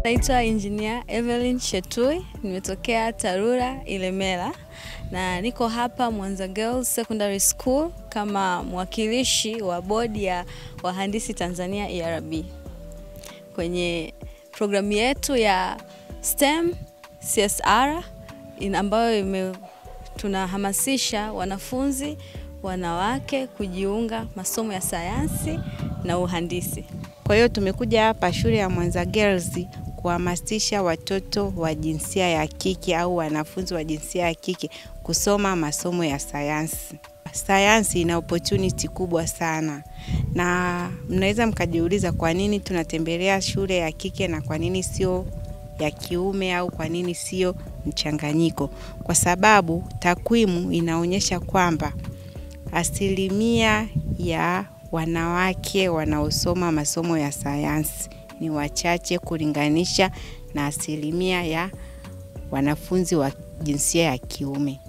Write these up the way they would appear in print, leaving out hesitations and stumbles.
Naitwa Engineer Evelyn Shetui, nimetokea Tarura Ilemela na niko hapa Mwanza Girls Secondary School kama mwakilishi wa bodi ya wahandisi Tanzania ERB. Kwenye programu yetu ya STEM CSR ambayo tunahamasisha wanafunzi wanawake kujiunga masomo ya sayansi na uhandisi. Kwa hiyo tumekuja hapa shule ya Mwanza Girls kuhamasisha watoto wa jinsia ya kike au wanafunzi wa jinsia ya kike kusoma masomo ya sayansi. Sayansi ina opportunity kubwa sana. Na mnaweza mkajiuliza kwa nini tunatembelea shule ya kike na kwa nini sio ya kiume au kwa nini sio mchanganyiko? Kwa sababu takwimu inaonyesha kwamba asilimia ya wanawake wanaosoma masomo ya sayansi ni wachache kulinganisha na asilimia ya wanafunzi wa jinsia ya kiume.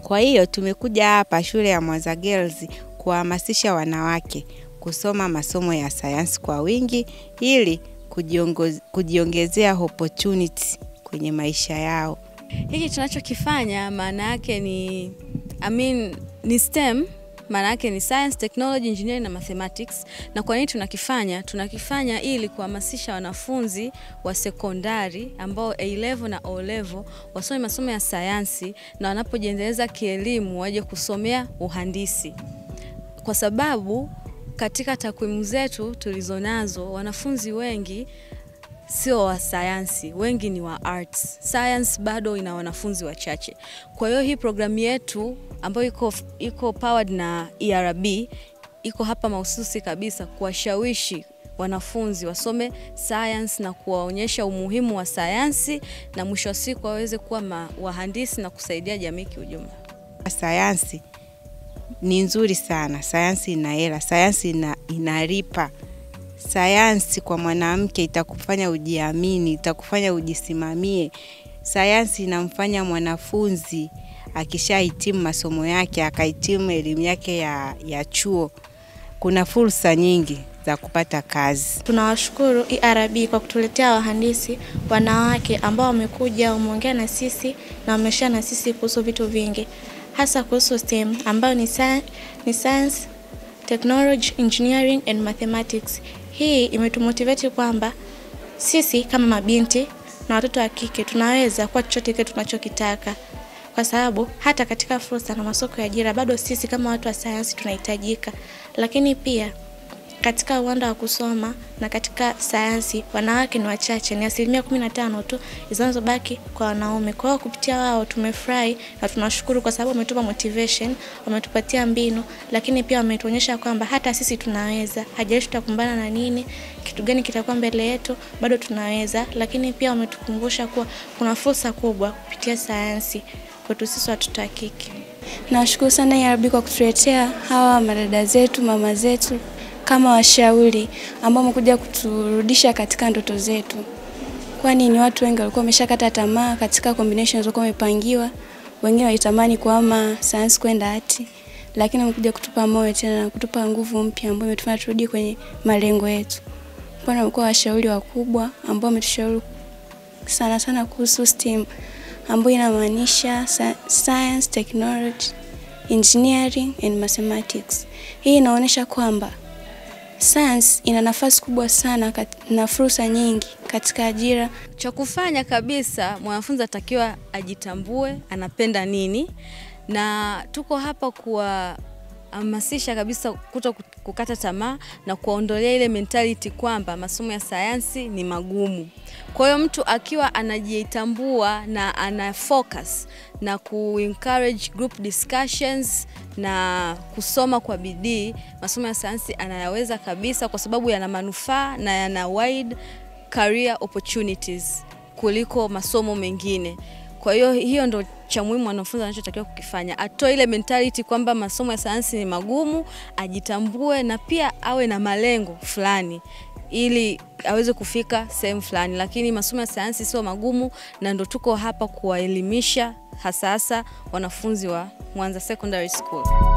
Kwa hiyo tumekuja hapa shule ya Mwanza Girls kuhamasisha wanawake kusoma masomo ya sayansi kwa wingi ili kujiongezea opportunity kwenye maisha yao. Hiki tunachokifanya maana yake ni STEM. Maana yake ni Science, Technology, Engineering na Mathematics. Na kwa nini tunakifanya? Tunakifanya ili kuhamasisha wanafunzi wa sekondari ambao A-level na O-level wasome masomo ya sayansi na wanapojiendeleza kielimu waje kusomea uhandisi. Kwa sababu katika takwimu zetu tulizonazo wanafunzi wengi sio wa sayansi, wengi ni wa arts. Science bado ina wanafunzi wachache. Kwa hiyo hii programu yetu ambayo iko powered na ERB iko hapa mahususi kabisa kuwashawishi wanafunzi wasome science na kuwaonyesha umuhimu wa sayansi na mwisho wa siku waweze kuwa wahandisi na kusaidia jamii kiujumla. Sayansi ni nzuri sana, sayansi ina hela, sayansi inalipa. Sayansi kwa mwanamke itakufanya ujiamini, itakufanya ujisimamie. Sayansi inamfanya mwanafunzi akishahitimu masomo yake, akahitimu elimu yake ya chuo, kuna fursa nyingi za kupata kazi. Tunawashukuru ERB kwa kutuletea wahandisi wanawake ambao wamekuja wameongea na sisi na wameshare na sisi kuhusu vitu vingi, hasa kuhusu STEM ambayo ni Science, Technology, Engineering and Mathematics. Hii imetumotivate kwamba sisi kama mabinti na watoto wa kike tunaweza kuwa chochote kile tunachokitaka. Kwa sababu hata katika fursa na masoko ya ajira bado sisi kama watu wa sayansi tunahitajika. Lakini pia katika uwanda wa kusoma na katika sayansi wanawake ni wachache, ni asilimia 15 tu zinazobaki kwa wanaume. Kwa hiyo kupitia wao tumefurahi na tunashukuru kwa sababu wametupa motivation, wametupatia mbinu, lakini pia wametuonyesha kwamba hata sisi tunaweza. Hajalishi tutakumbana na nini, kitu gani kitakuwa mbele yetu, bado tunaweza. Lakini pia wametukumbusha kuwa kuna fursa kubwa kupitia sayansi kwetu sisi watoto wa kike. Nashukuru sana ERB kwa kutuletea hawa madada zetu, mama zetu kama washauri ambao wamekuja kuturudisha katika ndoto zetu. Kwani ni watu wengi walikuwa wameshakata tamaa katika combinations zilizokuwa wamepangiwa. Wengine walitamani kuhama science kwenda art, lakini wamekuja kutupa moyo tena na kutupa nguvu mpya ambayo imetufanya turudi kwenye malengo yetu. Bwana wamekuwa washauri wakubwa ambao wametushauri sana kuhusu STEM ambayo inamaanisha Science, Technology, Engineering and Mathematics. Hii inaonyesha kwamba science ina nafasi kubwa sana na fursa nyingi katika ajira. Cha kufanya kabisa mwanafunzi atakiwa ajitambue anapenda nini, na tuko hapa kuhamasisha kabisa kukata tamaa na kuondolea ile mentality kwamba masomo ya sayansi ni magumu. Kwa hiyo mtu akiwa anajitambua na ana focus na encourage group discussions na kusoma kwa bidii, masomo ya sayansi anayaweza kabisa kwa sababu yana manufaa na yana wide career opportunities kuliko masomo mengine. Kwa hiyo ndo cha muhimu mwanafunzi anachotakiwa kukifanya. Atoe ile mentality kwamba masomo ya sayansi ni magumu, ajitambue na pia awe na malengo fulani ili aweze kufika sehemu fulani. Lakini masomo ya sayansi sio magumu na ndo tuko hapa kuwaelimisha hasa wanafunzi wa Mwanza Secondary School.